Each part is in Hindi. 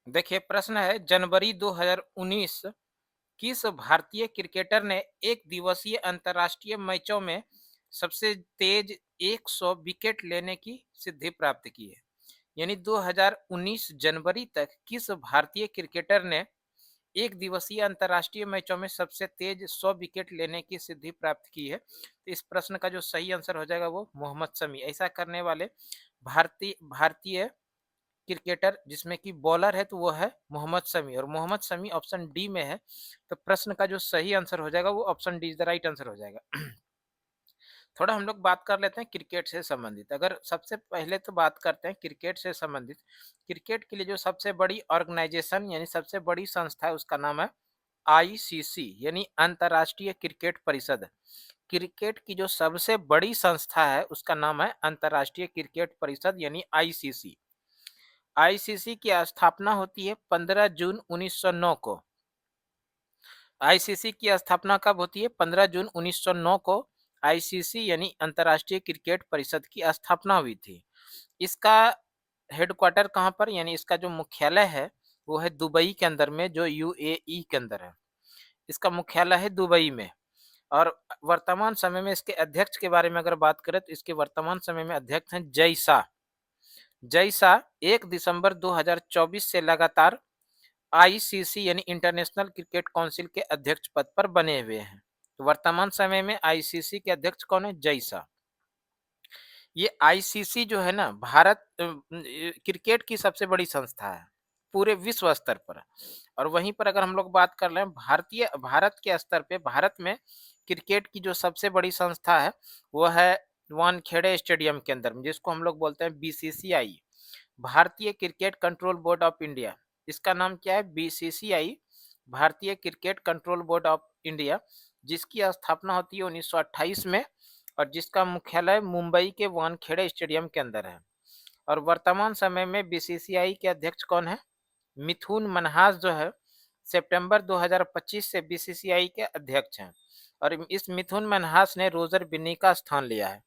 देखिए प्रश्न है जनवरी 2019 किस भारतीय क्रिकेटर ने एक दिवसीय अंतर्राष्ट्रीय मैचों में सबसे तेज 100 विकेट लेने की सिद्धि प्राप्त की है। यानी 2019 जनवरी तक किस भारतीय क्रिकेटर ने एक दिवसीय अंतर्राष्ट्रीय मैचों में सबसे तेज 100 विकेट लेने की सिद्धि प्राप्त की है। तो इस प्रश्न का जो सही आंसर हो जाएगा वो मोहम्मद शमी। ऐसा करने वाले भारतीय भारतीय क्रिकेटर जिसमें कि बॉलर है तो वो है मोहम्मद शमी, और मोहम्मद शमी ऑप्शन डी में है। तो प्रश्न का जो सही आंसर हो जाएगा वो option D is the right answer हो जाएगा। थोड़ा हम लोग बात कर लेते हैं क्रिकेट से संबंधित। अगर सबसे पहले तो बात करते हैं क्रिकेट से संबंधित। क्रिकेट के लिए जो सबसे बड़ी ऑर्गेनाइजेशन यानी सबसे बड़ी संस्था है उसका नाम है आईसीसी यानी अंतर्राष्ट्रीय क्रिकेट परिषद। क्रिकेट की जो सबसे बड़ी संस्था है उसका नाम है अंतर्राष्ट्रीय क्रिकेट परिषद यानी आईसीसी। आईसीसी की स्थापना होती है 15 जून 1909 को। आईसीसी की स्थापना कब होती है? 15 जून 1909 को आईसीसी यानी अंतर्राष्ट्रीय क्रिकेट परिषद की स्थापना हुई थी। इसका हेडक्वार्टर कहाँ पर यानी इसका जो मुख्यालय है वो है दुबई के अंदर में, जो यूएई के अंदर है। इसका मुख्यालय है दुबई में। और वर्तमान समय में इसके अध्यक्ष के बारे में अगर बात करें तो इसके वर्तमान समय में अध्यक्ष हैं जय शाह। जय शाह 1 दिसंबर 2024 से लगातार आईसीसी यानी इंटरनेशनल क्रिकेट काउंसिल के अध्यक्ष पद पर बने हुए हैं। तो वर्तमान समय में आईसीसी के अध्यक्ष कौन है? जय शाह। ये आईसीसी जो है ना भारत क्रिकेट की सबसे बड़ी संस्था है पूरे विश्व स्तर पर। और वहीं पर अगर हम लोग बात कर लें भारत के स्तर पे, भारत में क्रिकेट की जो सबसे बड़ी संस्था है वो है वानखेड़े स्टेडियम के अंदर में, जिसको हम लोग बोलते हैं बीसीसीआई, भारतीय cricket control board of India. इसका नाम क्या है? बीसीसीआई, भारतीय cricket control board of India, जिसकी स्थापना होती है 1928 में और जिसका मुख्यालय मुंबई के वानखेड़े स्टेडियम के अंदर है। और वर्तमान समय में बीसीसीआई के अध्यक्ष कौन है? मिथुन मनहास जो है सितंबर 2025 से बीसीसीआई के अध्यक्ष हैं। और इस मिथुन मनहास ने रोजर बिन्नी का स्थान लिया है।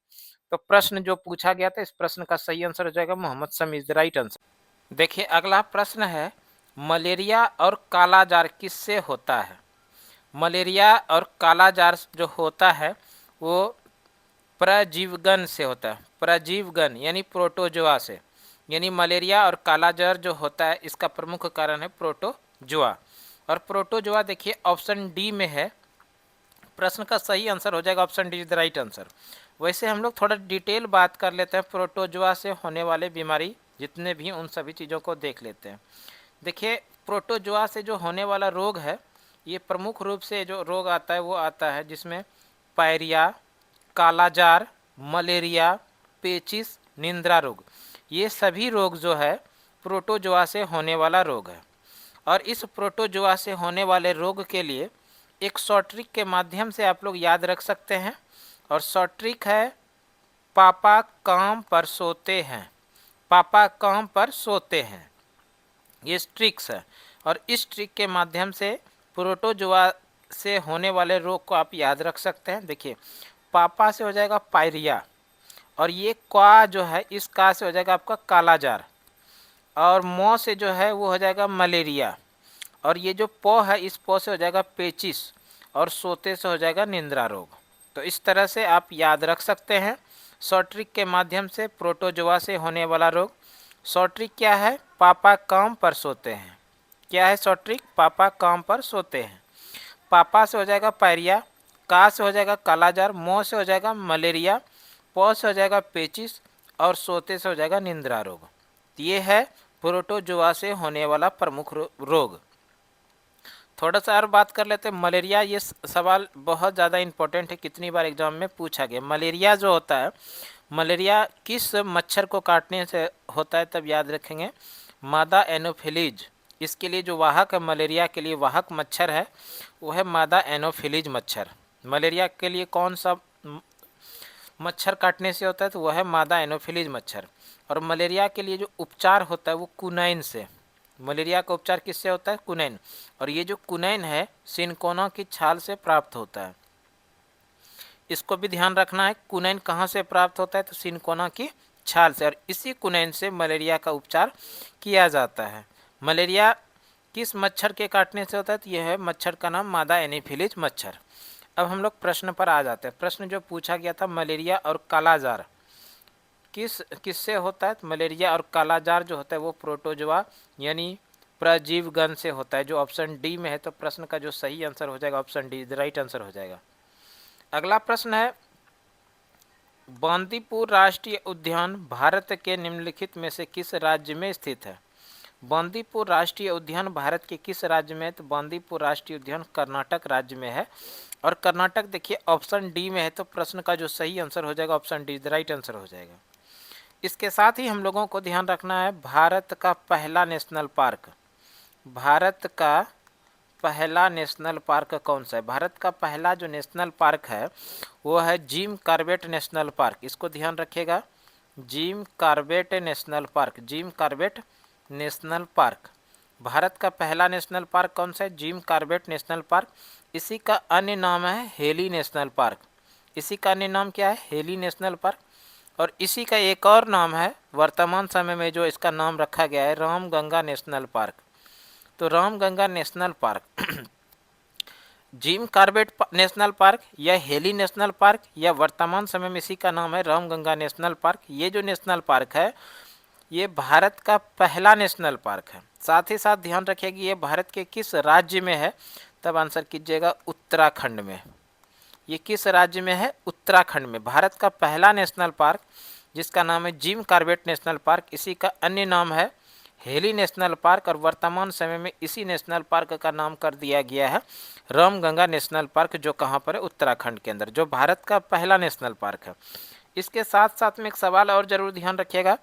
तो प्रश्न जो पूछा गया था इस प्रश्न का सही आंसर हो जाएगा Mohammed Shami is the right answer. देखिए अगला प्रश्न है मलेरिया और कालाजार किससे होता है? मलेरिया और कालाजार जो होता है वो प्रजीवगन से होता है। प्रजीवगन यानी प्रोटोजोआ से। यानी मलेरिया और कालाजार जो होता है इसका प्रमुख कारण है प्रोटोजोआ। और प्रोटोजोआ देखिए ऑप्शन डी में है। प्रश्न का सही आंसर हो जाएगा option D is the right answer. वैसे हम लोग थोड़ा डिटेल बात कर लेते हैं प्रोटोजोआ से होने वाले बीमारी जितने भी उन सभी चीज़ों को देख लेते हैं। देखिए प्रोटोजोआ से जो होने वाला रोग है ये प्रमुख रूप से जो रोग आता है वो आता है जिसमें पायरिया, कालाजार, मलेरिया, पेचिस, निंद्रा रोग, ये सभी रोग जो है प्रोटोजोआ से होने वाला रोग है। और इस प्रोटोजोआ से होने वाले रोग के लिए एक शॉर्ट ट्रिक के माध्यम से आप लोग याद रख सकते हैं। और शॉर्ट ट्रिक है पापा काम पर सोते हैं। पापा काम पर सोते हैं, ये ट्रिक्स है। और इस ट्रिक के माध्यम से प्रोटोजोआ से होने वाले रोग को आप याद रख सकते हैं। देखिए पापा से हो जाएगा पायरिया, और ये क्वा जो है इस का से हो जाएगा आपका कालाजार, और मौ से जो है वो हो जाएगा मलेरिया, और ये जो पौ है इस पौ से हो जाएगा पेचिस, और सोते से हो जाएगा निंद्रा रोग। तो इस तरह से आप याद रख सकते हैं शॉर्ट ट्रिक के माध्यम से प्रोटोजोआ से होने वाला रोग। शॉर्ट ट्रिक क्या है? पापा काम पर सोते हैं। क्या है शॉर्ट ट्रिक? पापा काम पर सोते हैं। पापा से हो जाएगा पायरिया, का से हो जाएगा कालाजार, मौ से हो जाएगा मलेरिया, पौ से हो जाएगा पेचिस, और सोते से हो जाएगा निंद्रा रोग। ये है प्रोटोजोआ से होने वाला प्रमुख रोग। थोड़ा सा और बात कर लेते हैं मलेरिया। ये सवाल बहुत ज़्यादा इंपॉर्टेंट है, कितनी बार एग्जाम में पूछा गया। मलेरिया जो होता है, मलेरिया किस मच्छर को काटने से होता है तब याद रखेंगे, मादा एनोफिलीज। इसके लिए जो वाहक है मलेरिया के लिए वाहक मच्छर है वो है मादा एनोफिलीज मच्छर। मलेरिया के लिए कौन सा मच्छर काटने से होता है तो वह है मादा एनोफिलीज मच्छर। और मलेरिया के लिए जो उपचार होता है वो कुनैन से। मलेरिया का उपचार किससे होता है? कुनैन। और ये जो कुनैन है सिनकोना की छाल से प्राप्त होता है। इसको भी ध्यान रखना है, कुनैन कहाँ से प्राप्त होता है? तो सिनकोना की छाल से। और इसी कुनैन से मलेरिया का उपचार किया जाता है। मलेरिया किस मच्छर के काटने से होता है? तो यह है मच्छर का नाम मादा एनीफिलीज मच्छर। अब हम लोग प्रश्न पर आ जाते हैं। प्रश्न जो पूछा गया था, मलेरिया और कालाजार किससे होता है? तो मलेरिया और कालाजार जो होता है वो प्रोटोजोआ यानी प्रजीवगण से होता है, जो ऑप्शन डी में है। तो प्रश्न का जो सही आंसर हो जाएगा ऑप्शन डी, राइट आंसर हो जाएगा। अगला प्रश्न है, बांदीपुर राष्ट्रीय उद्यान भारत के निम्नलिखित में से किस राज्य में स्थित है? बांदीपुर राष्ट्रीय उद्यान भारत के किस राज्य में है? तो बांदीपुर राष्ट्रीय उद्यान कर्नाटक राज्य में है। और कर्नाटक देखिए ऑप्शन डी में है। तो प्रश्न का जो सही आंसर हो जाएगा ऑप्शन डी, राइट आंसर हो जाएगा। इसके साथ ही हम लोगों को ध्यान रखना है, भारत का पहला नेशनल पार्क, भारत का पहला नेशनल पार्क कौन सा है? भारत का पहला जो नेशनल पार्क है वो है जिम कॉर्बेट नेशनल पार्क। इसको ध्यान रखिएगा, gym Corbett national park, Jim Corbett national park. Bharat का पहला नेशनल पार्क कौन सा है? Gym Corbett national park. इसी का अन्य नाम है हेली नेशनल पार्क। इसी का अन्य नाम क्या है? Heli national park. और इसी का एक और नाम है, वर्तमान समय में जो इसका नाम रखा गया है, रामगंगा नेशनल पार्क। तो Ramganga national park Jim Corbett national park या हेली नेशनल पार्क या वर्तमान समय में इसी का नाम है रामगंगा नेशनल पार्क। ये जो नेशनल पार्क है ये भारत का पहला नेशनल पार्क है। साथ ही साथ ध्यान रखिए कि ये भारत के किस राज्य में है? तब आंसर कीजिएगा उत्तराखंड में। ये किस राज्य में है? उत्तराखंड में। भारत का पहला नेशनल पार्क जिसका नाम है जिम कॉर्बेट नेशनल पार्क, इसी का अन्य नाम है हेली नेशनल पार्क। और वर्तमान समय में इसी नेशनल पार्क का नाम कर दिया गया है रामगंगा नेशनल पार्क, जो कहाँ पर है? उत्तराखंड के अंदर, जो भारत का पहला नेशनल पार्क है। इसके साथ साथ में एक सवाल और जरूर ध्यान रखिएगा,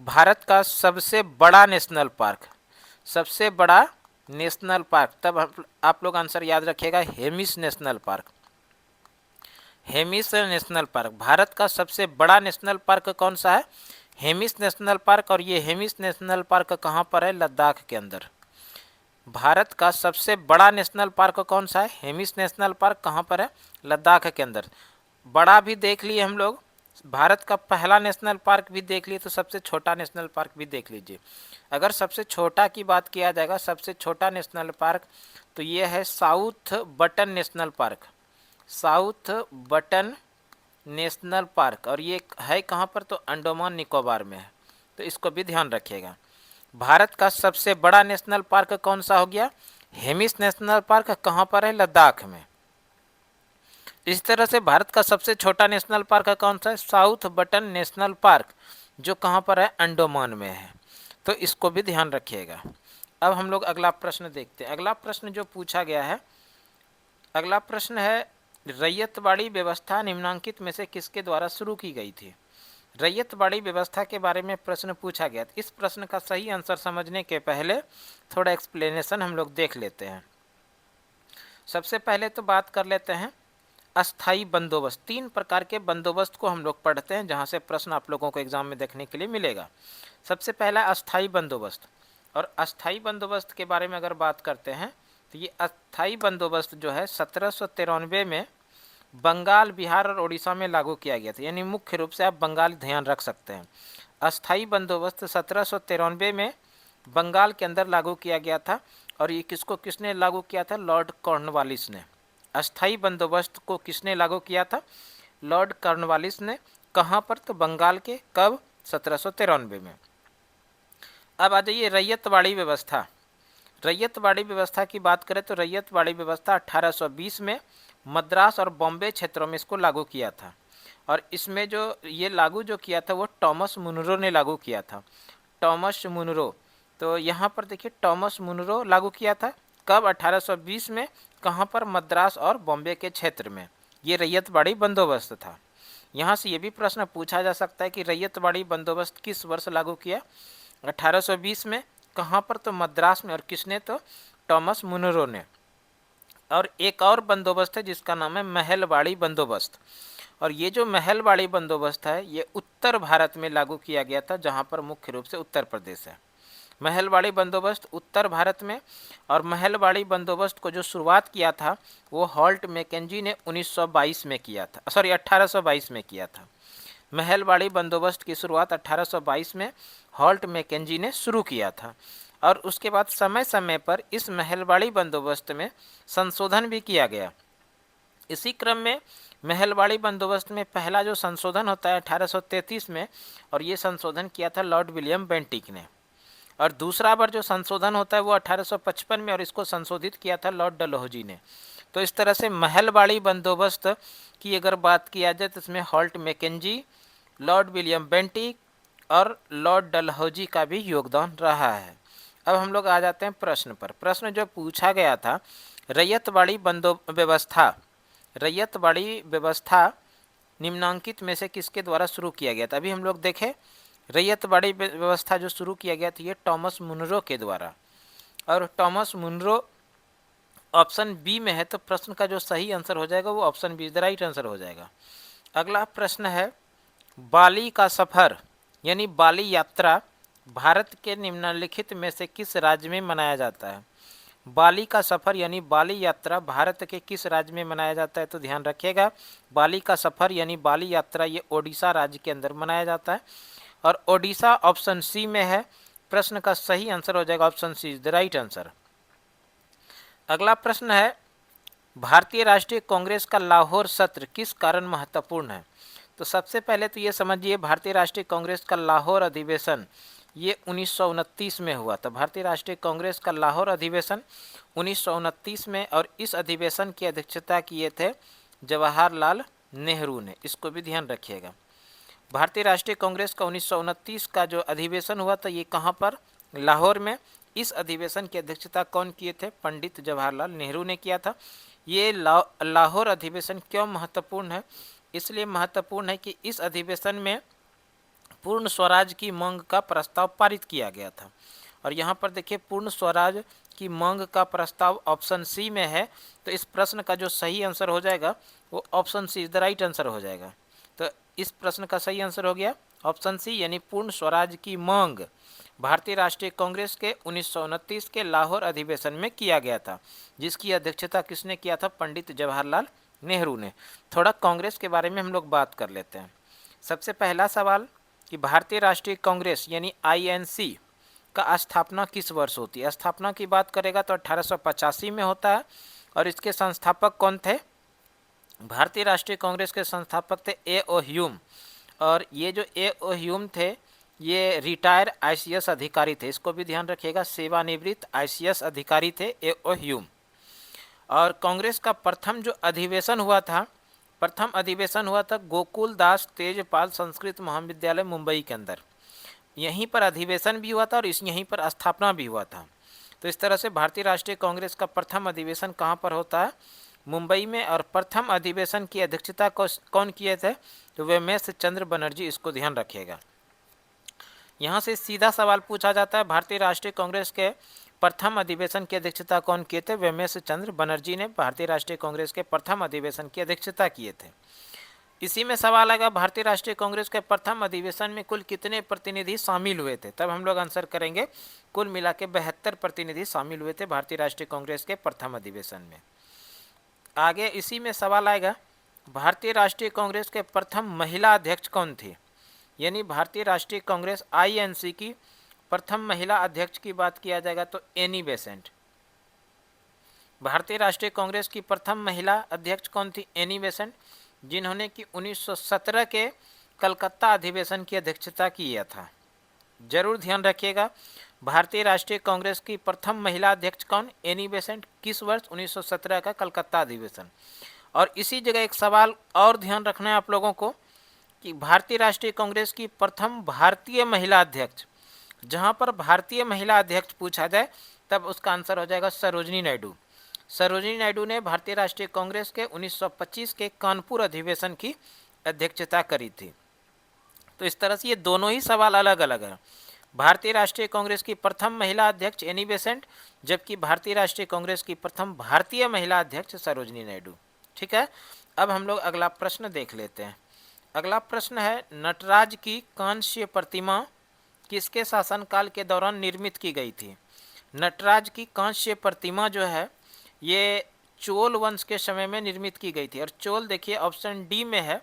भारत का सबसे बड़ा नेशनल पार्क, सबसे बड़ा नेशनल पार्क, तब आप लोग आंसर याद रखिएगा Hemis national park. Hemis national park, Bharat का सबसे बड़ा नेशनल पार्क कौन सा है? Hemis national park. और ये हेमिस नेशनल पार्क कहाँ पर है? लद्दाख के अंदर। भारत का सबसे बड़ा नेशनल पार्क कौन सा है? Hemis national park. कहाँ पर है? लद्दाख के अंदर। बड़ा भी देख लिए हम लोग, भारत का पहला नेशनल पार्क भी देख लिए, तो सबसे छोटा नेशनल पार्क भी देख लीजिए। अगर सबसे छोटा की बात किया जाएगा, सबसे छोटा नेशनल पार्क, तो ये है south button national park, south button national park. और ये है कहाँ पर? तो अंडमान निकोबार में है। तो इसको भी ध्यान रखिएगा। भारत का सबसे बड़ा नेशनल पार्क कौन सा हो गया? Hemis national park. कहाँ पर है? लद्दाख में। इस तरह से भारत का सबसे छोटा नेशनल पार्क कौन सा है? साउथ बटन नेशनल पार्क, जो कहाँ पर है? अंडमान में है। तो इसको भी ध्यान रखिएगा। अब हम लोग अगला प्रश्न देखते हैं। अगला प्रश्न जो पूछा गया है, अगला प्रश्न है, रैयतवाड़ी व्यवस्था निम्नांकित में से किसके द्वारा शुरू की गई थी? रैयतवाड़ी व्यवस्था के बारे में प्रश्न पूछा गया। इस प्रश्न का सही आंसर समझने के पहले थोड़ा एक्सप्लेनेशन हम लोग देख लेते हैं। सबसे पहले तो बात कर लेते हैं अस्थाई बंदोबस्त। तीन प्रकार के बंदोबस्त को हम लोग पढ़ते हैं, जहां से प्रश्न आप लोगों को एग्जाम में देखने के लिए मिलेगा। सबसे पहला अस्थाई बंदोबस्त। और अस्थाई बंदोबस्त के बारे में अगर बात करते हैं तो ये अस्थाई बंदोबस्त जो है 1793 में बंगाल, बिहार और उड़ीसा में लागू किया गया था। यानी मुख्य रूप से आप बंगाल ध्यान रख सकते हैं। अस्थाई बंदोबस्त 1793 में बंगाल के अंदर लागू किया गया था। और ये किसने लागू किया था? लॉर्ड कॉर्नवालिस ने। अस्थाई बंदोबस्त को किसने लागू किया था? लॉर्ड कॉर्नवालिस ने। कहाँ पर? तो बंगाल के। कब? 1793 में। अब आ जाइए रैयतवाड़ी व्यवस्था। रैयतवाड़ी व्यवस्था की बात करें तो रैयतवाड़ी व्यवस्था 1820 में मद्रास और बॉम्बे क्षेत्रों में इसको लागू किया था। और इसमें जो ये लागू जो किया था वो टॉमस मुनरो ने लागू किया था। Thomas Munro. तो यहाँ पर देखिए टॉमस मुनरो लागू किया था। कब? 1820 में। कहाँ पर? मद्रास और बॉम्बे के क्षेत्र में। ये रैयतवाड़ी बंदोबस्त था। यहाँ से ये भी प्रश्न पूछा जा सकता है कि रैयतवाड़ी बंदोबस्त किस वर्ष लागू किया? 1820 में। कहाँ पर? तो मद्रास में। और किसने? तो टॉमस मुनरो ने। और एक और बंदोबस्त है जिसका नाम है महलवाड़ी बंदोबस्त। और ये जो महलवाड़ी बंदोबस्त है ये उत्तर भारत में लागू किया गया था, जहाँ पर मुख्य रूप से उत्तर प्रदेश है। महलवाड़ी बंदोबस्त उत्तर भारत में। और महलवाड़ी बंदोबस्त को जो शुरुआत किया था वो हॉल्ट मैकेंजी ने 1922 में किया था, 1822 में किया था। महलवाड़ी बंदोबस्त की शुरुआत 1822 में हॉल्ट मैकेंजी ने शुरू किया था। और उसके बाद समय समय पर इस महलवाड़ी बंदोबस्त में संशोधन भी किया गया। इसी क्रम में महलवाड़ी बंदोबस्त में पहला जो संशोधन होता है 1833 में, और ये संशोधन किया था लॉर्ड विलियम बेंटिक ने। और दूसरा बार जो संशोधन होता है वो 1855 में, और इसको संशोधित किया था लॉर्ड डलहौजी ने। तो इस तरह से महलवाड़ी बंदोबस्त की अगर बात किया जाए तो इसमें Holt Mackenzie, Lord William Bentinck और लॉर्ड डलहौजी का भी योगदान रहा है। अब हम लोग आ जाते हैं प्रश्न पर। प्रश्न जो पूछा गया था, रैयतवाड़ी रैयतवाड़ी व्यवस्था निम्नांकित में से किसके द्वारा शुरू किया गया था? अभी हम लोग देखें, रैयतवाड़ी व्यवस्था जो शुरू किया गया था ये टॉमस मुनरो के द्वारा, और टॉमस मुनरो ऑप्शन बी में है, तो प्रश्न का जो सही आंसर हो जाएगा वो option be the right answer हो जाएगा। अगला प्रश्न है, बाली का सफर यानी बाली यात्रा भारत के निम्नलिखित में से किस राज्य में मनाया जाता है? बाली का सफर यानी बाली यात्रा भारत के किस राज्य में मनाया जाता है? तो ध्यान रखिएगा, बाली का सफर यानी बाली यात्रा ये ओडिशा राज्य के अंदर मनाया जाता है, और ओडिशा ऑप्शन सी में है। प्रश्न का सही आंसर हो जाएगा option C is the right answer. अगला प्रश्न है, भारतीय राष्ट्रीय कांग्रेस का लाहौर सत्र किस कारण महत्वपूर्ण है? तो सबसे पहले तो ये समझिए, भारतीय राष्ट्रीय कांग्रेस का लाहौर अधिवेशन ये 1929 में हुआ था। भारतीय राष्ट्रीय कांग्रेस का लाहौर अधिवेशन 1929 में, और इस अधिवेशन की अध्यक्षता किए थे जवाहरलाल नेहरू ने। इसको भी ध्यान रखिएगा। भारतीय राष्ट्रीय कांग्रेस का 1929 का जो अधिवेशन हुआ था ये कहाँ पर? लाहौर में। इस अधिवेशन की अध्यक्षता कौन किए थे? पंडित जवाहरलाल नेहरू ने किया था। ये लाहौर अधिवेशन क्यों महत्वपूर्ण है? इसलिए महत्वपूर्ण है कि इस अधिवेशन में पूर्ण स्वराज की मांग का प्रस्ताव पारित किया गया था। और यहाँ पर देखिए, पूर्ण स्वराज की मांग का प्रस्ताव ऑप्शन सी में है, तो इस प्रश्न का जो सही आंसर हो जाएगा वो option C is the right answer हो जाएगा। तो इस प्रश्न का सही आंसर हो गया ऑप्शन सी, यानी पूर्ण स्वराज की मांग भारतीय राष्ट्रीय कांग्रेस के 1929 के लाहौर अधिवेशन में किया गया था, जिसकी अध्यक्षता किसने किया था? पंडित जवाहरलाल नेहरू ने। थोड़ा कांग्रेस के बारे में हम लोग बात कर लेते हैं। सबसे पहला सवाल कि भारतीय राष्ट्रीय कांग्रेस यानी आईएनसी का स्थापना किस वर्ष होती है? स्थापना की बात करेगा तो 1885 में होता है, और इसके संस्थापक कौन थे? भारतीय राष्ट्रीय कांग्रेस के संस्थापक थे ए ओ ह्यूम, और ये जो ए ओ ह्यूम थे ये रिटायर आईसीएस अधिकारी थे। इसको भी ध्यान रखिएगा, सेवानिवृत्त आईसीएस अधिकारी थे ए ओ ह्यूम। और कांग्रेस का प्रथम जो अधिवेशन हुआ था, प्रथम अधिवेशन हुआ था गोकुल दास तेजपाल संस्कृत महाविद्यालय मुंबई के अंदर। यहीं पर अधिवेशन भी हुआ था और यहीं पर स्थापना भी हुआ था। तो इस तरह से भारतीय राष्ट्रीय कांग्रेस का प्रथम अधिवेशन कहाँ पर होता है? मुंबई में। और प्रथम अधिवेशन की अध्यक्षता कौन किए थे? तो वेमेश चंद्र बनर्जी। इसको ध्यान रखिएगा। यहाँ से सीधा सवाल पूछा जाता है, भारतीय राष्ट्रीय कांग्रेस के प्रथम अधिवेशन की अध्यक्षता कौन किए थे? वेमेश चंद्र बनर्जी ने भारतीय राष्ट्रीय कांग्रेस के प्रथम अधिवेशन की अध्यक्षता किए थे। इसी में सवाल आएगा, भारतीय राष्ट्रीय कांग्रेस के प्रथम अधिवेशन में कुल कितने प्रतिनिधि शामिल हुए थे? तब हम लोग आंसर करेंगे कुल मिला के 72 प्रतिनिधि शामिल हुए थे भारतीय राष्ट्रीय कांग्रेस के प्रथम अधिवेशन में। आगे इसी में सवाल आएगा, भारतीय राष्ट्रीय कांग्रेस के प्रथम महिला अध्यक्ष कौन थी? यानी भारतीय राष्ट्रीय कांग्रेस आईएनसी की प्रथम महिला अध्यक्ष की बात किया जाएगा तो एनी बेसेंट। भारतीय राष्ट्रीय कांग्रेस की प्रथम महिला अध्यक्ष कौन थी? एनी बेसेंट, जिन्होंने कि 1917 के कलकत्ता अधिवेशन की अध्यक्षता किया था। जरूर ध्यान रखिएगा, भारतीय राष्ट्रीय कांग्रेस की प्रथम महिला अध्यक्ष कौन? Annie Besant. किस वर्ष? 1917 का कलकत्ता अधिवेशन। और इसी जगह एक सवाल और ध्यान रखना है आप लोगों को कि भारतीय राष्ट्रीय कांग्रेस की प्रथम भारतीय महिला अध्यक्ष, जहां पर भारतीय महिला अध्यक्ष पूछा जाए तब उसका आंसर हो जाएगा सरोजिनी नायडू। सरोजिनी नायडू ने भारतीय राष्ट्रीय कांग्रेस के 1925 के कानपुर अधिवेशन की अध्यक्षता करी थी। तो इस तरह से ये दोनों ही सवाल अलग अलग हैं। भारतीय राष्ट्रीय कांग्रेस की प्रथम महिला अध्यक्ष एनी बेसेंट, जबकि भारतीय राष्ट्रीय कांग्रेस की प्रथम भारतीय महिला अध्यक्ष सरोजिनी नायडू। ठीक है, अब हम लोग अगला प्रश्न देख लेते हैं। अगला प्रश्न है, नटराज की कांस्य प्रतिमा किसके शासनकाल के दौरान निर्मित की गई थी? नटराज की कांस्य प्रतिमा जो है ये चोल वंश के समय में निर्मित की गई थी। और चोल देखिए ऑप्शन डी में है,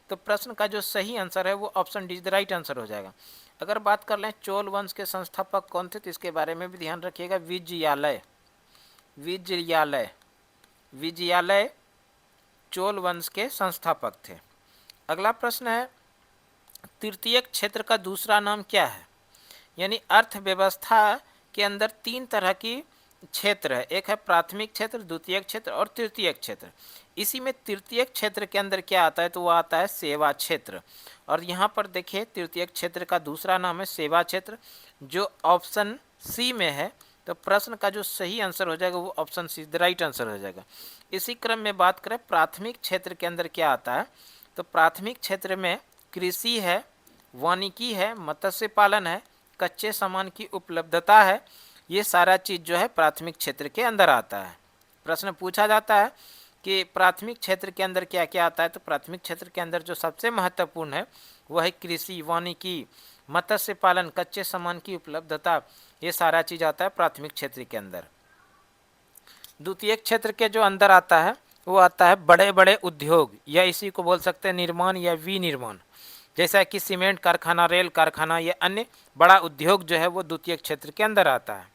तो प्रश्न का जो सही आंसर है वो option D the right answer हो जाएगा। अगर बात कर लें चोल वंश के संस्थापक कौन थे, तो इसके बारे में भी ध्यान रखिएगा, विजयालय। विजयालय विजयालय चोल वंश के संस्थापक थे। अगला प्रश्न है, तृतीयक क्षेत्र का दूसरा नाम क्या है? यानी अर्थव्यवस्था के अंदर तीन तरह की क्षेत्र है, एक है प्राथमिक क्षेत्र, द्वितीयक क्षेत्र और तृतीयक क्षेत्र। इसी में तृतीयक क्षेत्र के अंदर क्या आता है, तो वो आता है सेवा क्षेत्र। और यहाँ पर देखिए तृतीयक क्षेत्र का दूसरा नाम है सेवा क्षेत्र, जो ऑप्शन सी में है। तो प्रश्न का जो सही आंसर हो जाएगा वो option see the right answer हो जाएगा। इसी क्रम में बात करें प्राथमिक क्षेत्र के अंदर क्या आता है, तो प्राथमिक क्षेत्र में कृषि है, वानिकी है, मत्स्य पालन है, कच्चे सामान की उपलब्धता है। ये सारा चीज़ जो है प्राथमिक क्षेत्र के अंदर आता है। प्रश्न पूछा जाता है कि प्राथमिक क्षेत्र के अंदर क्या क्या आता है, तो प्राथमिक क्षेत्र के अंदर जो सबसे महत्वपूर्ण है वह है कृषि, वानिकी, मत्स्य पालन, कच्चे सामान की उपलब्धता। ये सारा चीज़ आता है प्राथमिक क्षेत्र के अंदर। द्वितीय क्षेत्र के जो अंदर आता है वो आता है बड़े बड़े उद्योग, या इसी को बोल सकते हैं निर्माण या विनिर्माण, जैसा कि सीमेंट कारखाना, रेल कारखाना, या अन्य बड़ा उद्योग जो है वो द्वितीय क्षेत्र के अंदर आता है।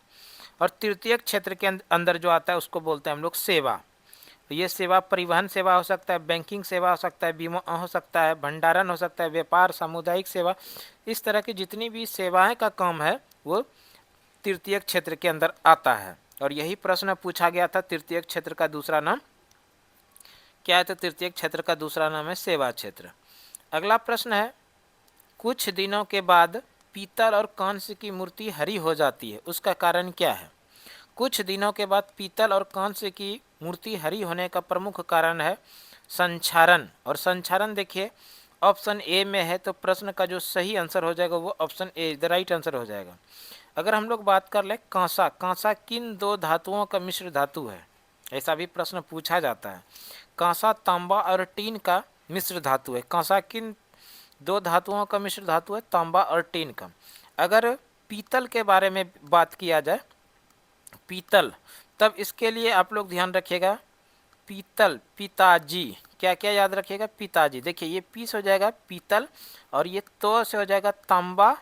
और तृतीय क्षेत्र के अंदर जो आता है उसको बोलते हैं हम लोग सेवा। तो ये सेवा परिवहन सेवा हो सकता है, बैंकिंग सेवा हो सकता है, बीमा हो सकता है, भंडारण हो सकता है, व्यापार, सामुदायिक सेवा, इस तरह की जितनी भी सेवाएं का काम है वो तृतीय क्षेत्र के अंदर आता है। और यही प्रश्न पूछा गया था, तृतीय क्षेत्र का दूसरा नाम क्या है, तो तृतीय क्षेत्र का दूसरा नाम है सेवा क्षेत्र। अगला प्रश्न है, कुछ दिनों के बाद पीतल और कांस्य की मूर्ति हरी हो जाती है, उसका कारण क्या है? कुछ दिनों के बाद पीतल और कांस्य की मूर्ति हरी होने का प्रमुख कारण है संक्षारण। और संक्षारण देखिए ऑप्शन ए में है, तो प्रश्न का जो सही आंसर हो जाएगा वो option A the right answer हो जाएगा। अगर हम लोग बात कर ले कांसा, कांसा किन दो धातुओं का मिश्र धातु है, ऐसा भी प्रश्न पूछा जाता है। कांसा तांबा और टीन का मिश्र धातु है। कांसा किन दो धातुओं का मिश्र धातु है, तांबा और टीन का। अगर पीतल के बारे में बात किया जाए, पीतल, तब इसके लिए आप लोग ध्यान रखिएगा, पीतल पिताजी, क्या क्या याद रखिएगा, पिताजी। देखिए ये पी से हो जाएगा पीतल, और ये तो से हो जाएगा तांबा,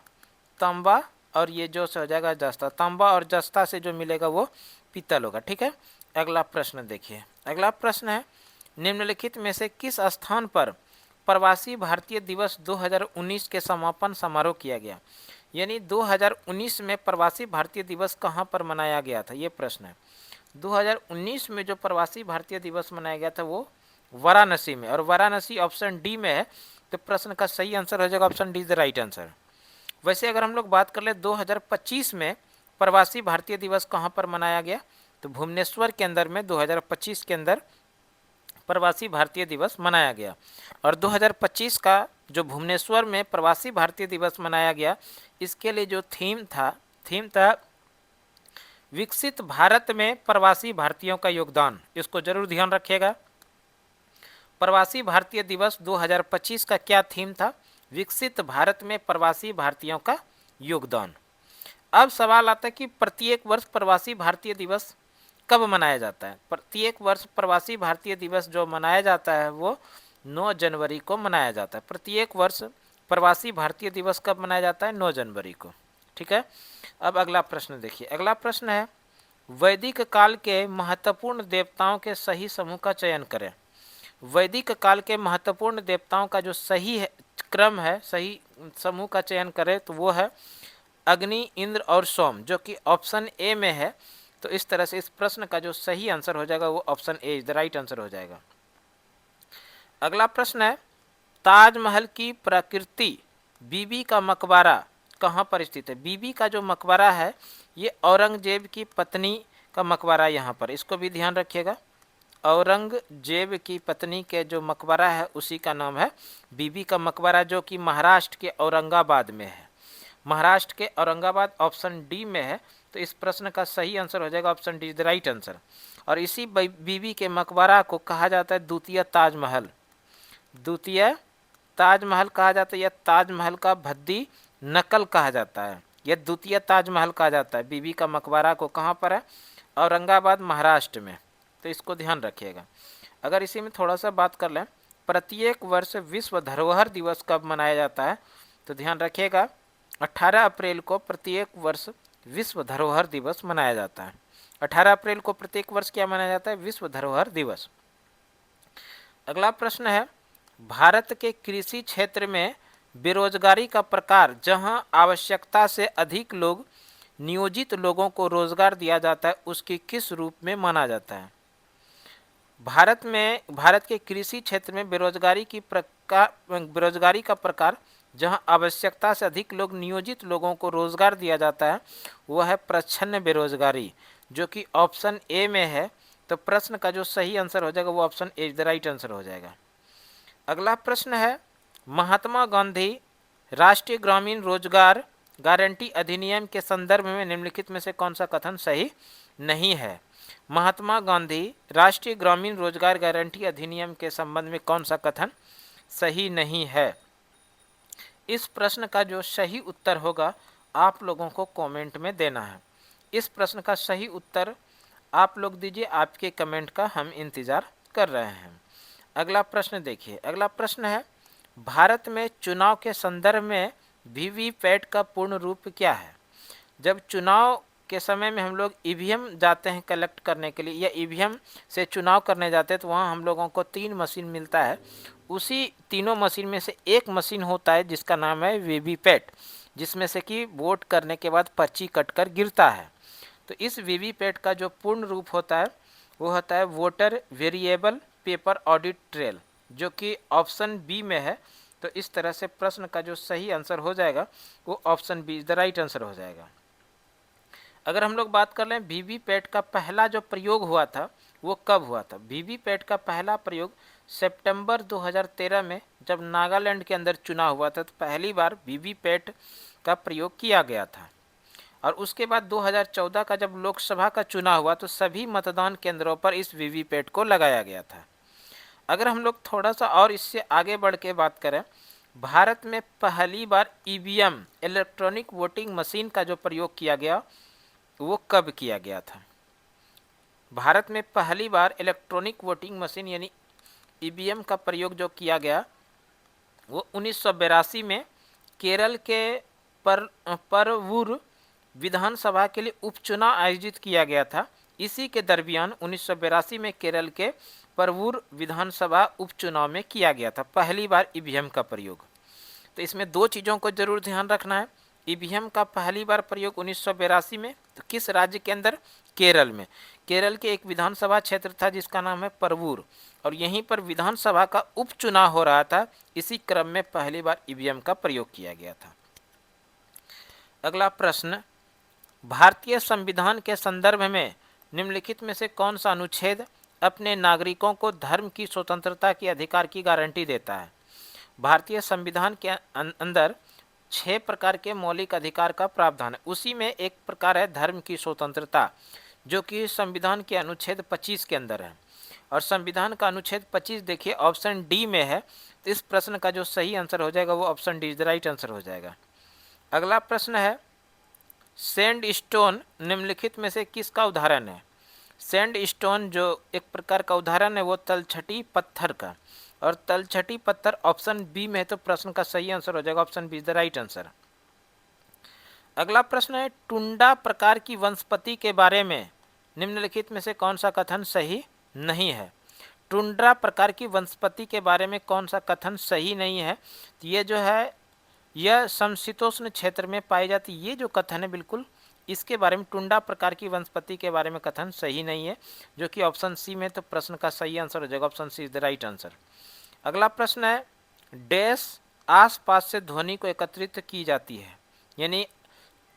तांबा, और ये जो से हो जाएगा जस्ता, तांबा और जस्ता से जो मिलेगा वो पीतल होगा। ठीक है, अगला प्रश्न देखिए। अगला प्रश्न है, निम्नलिखित में से किस स्थान पर प्रवासी भारतीय दिवस 2019 के समापन समारोह किया गया? यानी 2019 में प्रवासी भारतीय दिवस कहाँ पर मनाया गया था, ये प्रश्न है। 2019 में जो प्रवासी भारतीय दिवस मनाया गया था वो वाराणसी में, और वाराणसी ऑप्शन डी में है। तो प्रश्न का सही आंसर हो जाएगा option D the right answer. वैसे अगर हम लोग बात कर ले 2025 में प्रवासी भारतीय दिवस कहाँ पर मनाया गया, तो भुवनेश्वर के अंदर में 2025 के अंदर प्रवासी भारतीय दिवस मनाया गया। और 2025 का जो भुवनेश्वर में प्रवासी भारतीय दिवस मनाया गया, इसके लिए जो थीम था विकसित भारत में प्रवासी भारतीयों का योगदान। इसको जरूर ध्यान रखिएगा। प्रवासी भारतीय दिवस 2025 का क्या थीम था? विकसित भारत में प्रवासी भारतीयों का योगदान। अब सवाल आता है कि प्रत्येक वर्ष प्रवासी भारतीय दिवस कब मनाया जाता है? प्रत्येक वर्ष प्रवासी भारतीय दिवस जो मनाया जाता है वो 9 जनवरी को मनाया जाता है। प्रत्येक वर्ष प्रवासी भारतीय दिवस कब मनाया जाता है? 9 जनवरी को। ठीक है, अब अगला प्रश्न देखिए। अगला प्रश्न है, वैदिक काल के महत्वपूर्ण देवताओं के सही समूह का चयन करें। वैदिक काल के महत्वपूर्ण देवताओं का जो सही क्रम है, सही समूह का चयन करें, तो वो है अग्नि, इंद्र और सोम, जो कि ऑप्शन ए में है। तो इस तरह से इस प्रश्न का जो सही आंसर हो जाएगा वो option A the right answer हो जाएगा। अगला प्रश्न है, ताजमहल की प्रकृति बीबी का मकबरा कहाँ पर स्थित है? बीबी का जो मकबरा है ये औरंगजेब की पत्नी का मकबरा यहाँ पर, इसको भी ध्यान रखिएगा। औरंगजेब की पत्नी के जो मकबरा है उसी का नाम है बीबी का मकबरा, जो कि महाराष्ट्र के औरंगाबाद में है। महाराष्ट्र के औरंगाबाद ऑप्शन डी में है। तो इस प्रश्न का सही आंसर हो जाएगा option D the right answer. और इसी बीबी के मकबरा को कहा जाता है द्वितीय ताजमहल। द्वितीय ताजमहल कहा जाता है, या ताजमहल का भद्दी नकल कहा जाता है, यह द्वितीय ताजमहल कहा जाता है। बीबी का मकबरा को कहाँ पर है? औरंगाबाद महाराष्ट्र में। तो इसको ध्यान रखिएगा। अगर इसी में थोड़ा सा बात कर लें, प्रत्येक वर्ष विश्व धरोहर दिवस कब मनाया जाता है, तो ध्यान रखिएगा 18 अप्रैल को प्रत्येक वर्ष विश्व धरोहर दिवस मनाया जाता है। 18 अप्रैल को प्रत्येक वर्ष क्या मनाया जाता है? विश्व धरोहर दिवस। अगला प्रश्न है, भारत के कृषि क्षेत्र में बेरोजगारी का प्रकार जहां आवश्यकता से अधिक लोग नियोजित लोगों को रोजगार दिया जाता है उसकी किस रूप में माना जाता है? भारत के कृषि क्षेत्र में बेरोजगारी का प्रकार जहां आवश्यकता से अधिक लोग नियोजित लोगों को रोजगार दिया जाता है वह है प्रच्छन्न बेरोजगारी, जो कि ऑप्शन ए में है। तो प्रश्न का जो सही आंसर हो जाएगा वो option A the right answer हो जाएगा। अगला प्रश्न है, महात्मा गांधी राष्ट्रीय ग्रामीण रोजगार गारंटी अधिनियम के संदर्भ में निम्नलिखित में से कौन सा कथन सही नहीं है? महात्मा गांधी राष्ट्रीय ग्रामीण रोजगार गारंटी अधिनियम के संबंध में कौन सा कथन सही नहीं है? इस प्रश्न का जो सही उत्तर होगा आप लोगों को कमेंट में देना है। इस प्रश्न का सही उत्तर आप लोग दीजिए, आपके कमेंट का हम इंतज़ार कर रहे हैं। अगला प्रश्न देखिए, अगला प्रश्न है, भारत में चुनाव के संदर्भ में वीवीपैट का पूर्ण रूप क्या है? जब चुनाव के समय में हम लोग ईवीएम जाते हैं कलेक्ट करने के लिए या ईवीएम से चुनाव करने जाते हैं तो वहाँ हम लोगों को 3 मशीन मिलता है। उसी तीनों मशीन में से एक मशीन होता है जिसका नाम है वीवीपैट, जिसमें से कि वोट करने के बाद पर्ची कटकर गिरता है। तो इस वीवीपैट का जो पूर्ण रूप होता है वो होता है voter variable paper audit trail, जो कि ऑप्शन बी में है। तो इस तरह से प्रश्न का जो सही आंसर हो जाएगा वो option B is the right answer हो जाएगा। अगर हम लोग बात कर लें वीवीपैट का पहला जो प्रयोग हुआ था वो कब हुआ था? वीवीपैट का पहला प्रयोग सितंबर 2013 में जब नागालैंड के अंदर चुनाव हुआ था तो पहली बार वीवीपैट का प्रयोग किया गया था। और उसके बाद 2014 का जब लोकसभा का चुनाव हुआ तो सभी मतदान केंद्रों पर इस वीवीपैट को लगाया गया था। अगर हम लोग थोड़ा सा और इससे आगे बढ़ के बात करें, भारत में पहली बार ईवीएम इलेक्ट्रॉनिक वोटिंग मशीन का जो प्रयोग किया गया वो कब किया गया था? भारत में पहली बार इलेक्ट्रॉनिक वोटिंग मशीन यानी ईवीएम का प्रयोग जो किया गया वो 1982 में केरल के परवूर विधानसभा के लिए उपचुनाव आयोजित किया गया था। इसी के दरमियान 1982 में केरल के परवूर विधानसभा उपचुनाव में किया गया था पहली बार ईवीएम का प्रयोग। तो इसमें 2 चीज़ों को जरूर ध्यान रखना है। ईवीएम का पहली बार प्रयोग 1982 में, तो किस राज्य के अंदर? केरल में। केरल के एक विधानसभा क्षेत्र था जिसका नाम है परवूर, और यहीं पर विधानसभा का उपचुनाव हो रहा था। इसी क्रम में पहली बार ईवीएम का प्रयोग किया गया था। अगला प्रश्न, भारतीय संविधान के संदर्भ में निम्नलिखित में से कौन सा अनुच्छेद अपने नागरिकों को धर्म की स्वतंत्रता के अधिकार की गारंटी देता है? भारतीय संविधान के अंदर 6 प्रकार के मौलिक अधिकार का प्रावधान है। उसी में एक प्रकार है धर्म की स्वतंत्रता, जो कि संविधान के अनुच्छेद 25 के अंदर है। और संविधान का अनुच्छेद 25 देखिए ऑप्शन डी में है। तो इस प्रश्न का जो सही आंसर हो जाएगा वो option D is the right answer हो जाएगा। अगला प्रश्न है, सैंड स्टोन निम्नलिखित में से किसका उदाहरण है? सैंड स्टोन जो एक प्रकार का उदाहरण है वो तलछटी पत्थर का, और तलछटी पत्थर ऑप्शन बी में है। तो प्रश्न का सही आंसर हो जाएगा option B is the right answer. अगला प्रश्न है, टुंडा प्रकार की वनस्पति के बारे में निम्नलिखित में से कौन सा कथन सही नहीं है? टुंड्रा प्रकार की वनस्पति के बारे में कौन सा कथन सही नहीं है? तो ये जो है यह समशीतोष्ण क्षेत्र में पाई जाती, ये जो कथन है बिल्कुल इसके बारे में, टुंडा प्रकार की वनस्पति के बारे में कथन सही नहीं है, जो कि ऑप्शन सी में। तो प्रश्न का सही आंसर हो जाएगा option C is the right answer. अगला प्रश्न है, डैश आसपास से ध्वनि को एकत्रित की जाती है, यानी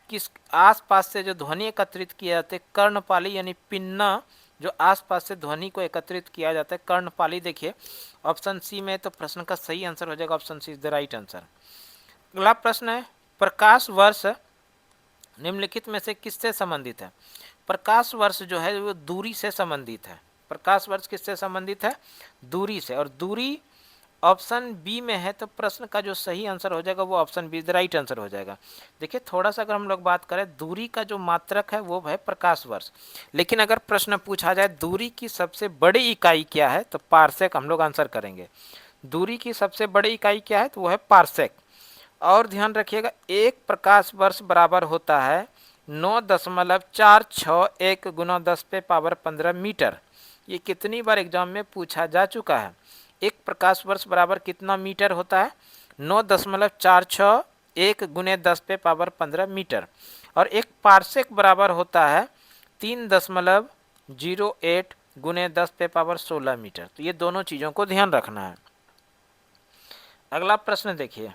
किस आसपास से जो ध्वनि एकत्रित किया जाते हैं? कर्णपाली यानी पिन्ना जो आसपास से ध्वनि को एकत्रित किया जाता है, कर्णपाली देखिए ऑप्शन सी में। तो प्रश्न का सही आंसर हो जाएगा option C is the right answer. अगला प्रश्न है, प्रकाश वर्ष निम्नलिखित में से किससे संबंधित है? प्रकाश वर्ष जो है वो दूरी से संबंधित है। प्रकाश वर्ष किससे संबंधित है? दूरी से, और दूरी ऑप्शन बी में है। तो प्रश्न का जो सही आंसर हो जाएगा वो option be the right answer हो जाएगा। देखिए थोड़ा सा अगर हम लोग बात करें, दूरी का जो मात्रक है वो है प्रकाश वर्ष, लेकिन अगर प्रश्न पूछा जाए दूरी की सबसे बड़ी इकाई क्या है तो पारसेक हम लोग आंसर करेंगे। दूरी की सबसे बड़ी इकाई क्या है तो वो है पारसेक। और ध्यान रखिएगा, 1 प्रकाश वर्ष बराबर होता है 9.461 गुना 10⁻15 मीटर। ये कितनी बार एग्जाम में पूछा जा चुका है। 1 प्रकाश वर्ष बराबर कितना मीटर होता है? 9.461 गुने 10⁻15 मीटर। और 1 पारसेक बराबर होता है 3.08 गुने 10⁻16 मीटर। तो ये दोनों चीज़ों को ध्यान रखना है। अगला प्रश्न देखिए,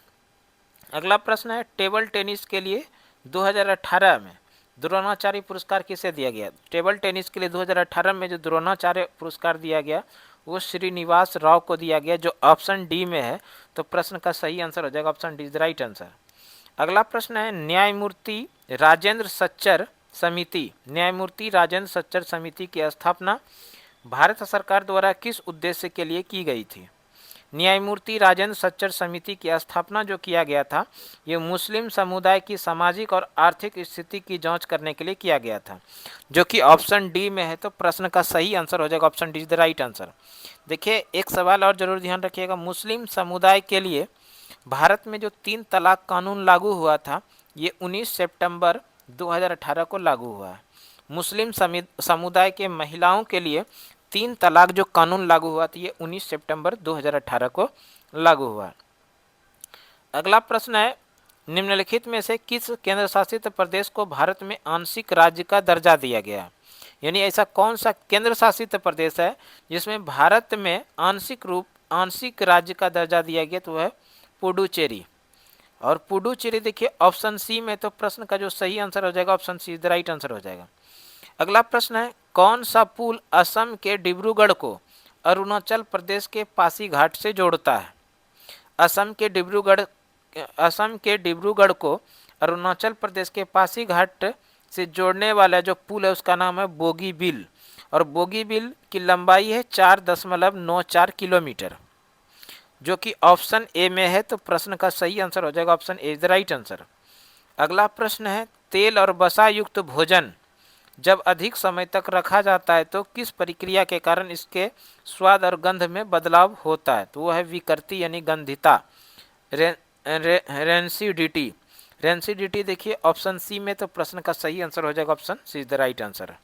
अगला प्रश्न है टेबल टेनिस के लिए 2018 में द्रोणाचार्य पुरस्कार किसे दिया गया? टेबल टेनिस के लिए 2018 में जो द्रोणाचार्य पुरस्कार दिया गया वो श्रीनिवास राव को दिया गया, जो ऑप्शन डी में है। तो प्रश्न का सही आंसर हो जाएगा option D is the right answer. अगला प्रश्न है न्यायमूर्ति राजेंद्र सच्चर समिति, न्यायमूर्ति राजेंद्र सच्चर समिति की स्थापना भारत सरकार द्वारा किस उद्देश्य के लिए की गई थी? न्यायमूर्ति राजेंद्र सच्चर समिति की स्थापना जो किया गया था, ये मुस्लिम समुदाय की सामाजिक और आर्थिक स्थिति की जांच करने के लिए किया गया था, जो कि ऑप्शन डी में है। तो प्रश्न का सही आंसर हो जाएगा option D is the right answer. देखिए, एक सवाल और जरूर ध्यान रखिएगा, मुस्लिम समुदाय के लिए भारत में जो 3 तलाक कानून लागू हुआ था, ये 19 सितंबर 2018 को लागू हुआ है। मुस्लिम समुदाय के महिलाओं के लिए 3 तलाक जो कानून लागू हुआ था, ये 19 सितंबर 2018 को लागू हुआ। अगला प्रश्न है निम्नलिखित में से किस केंद्र शासित प्रदेश को भारत में आंशिक राज्य का दर्जा दिया गया? यानी ऐसा कौन सा केंद्र शासित प्रदेश है जिसमें भारत में आंशिक राज्य का दर्जा दिया गया? तो है पुडुचेरी। और पुडुचेरी देखिए ऑप्शन सी में। तो प्रश्न का जो सही आंसर हो जाएगा option C is the right answer हो जाएगा। अगला प्रश्न है कौन सा पुल असम के डिब्रूगढ़ को अरुणाचल प्रदेश के पासीघाट से जोड़ता है? असम के डिब्रूगढ़ को अरुणाचल प्रदेश के पासीघाट से जोड़ने वाला जो पुल है उसका नाम है बोगीबिल, और बोगीबिल की लंबाई है 4.94 किलोमीटर, जो कि ऑप्शन ए में है। तो प्रश्न का सही आंसर हो जाएगा option A is the right answer. अगला प्रश्न है तेल और वसा युक्त भोजन जब अधिक समय तक रखा जाता है तो किस प्रक्रिया के कारण इसके स्वाद और गंध में बदलाव होता है? तो वो है विकृति यानी गंधिता, रेंसिडिटी। देखिए ऑप्शन सी में। तो प्रश्न का सही आंसर हो जाएगा option C is the right answer.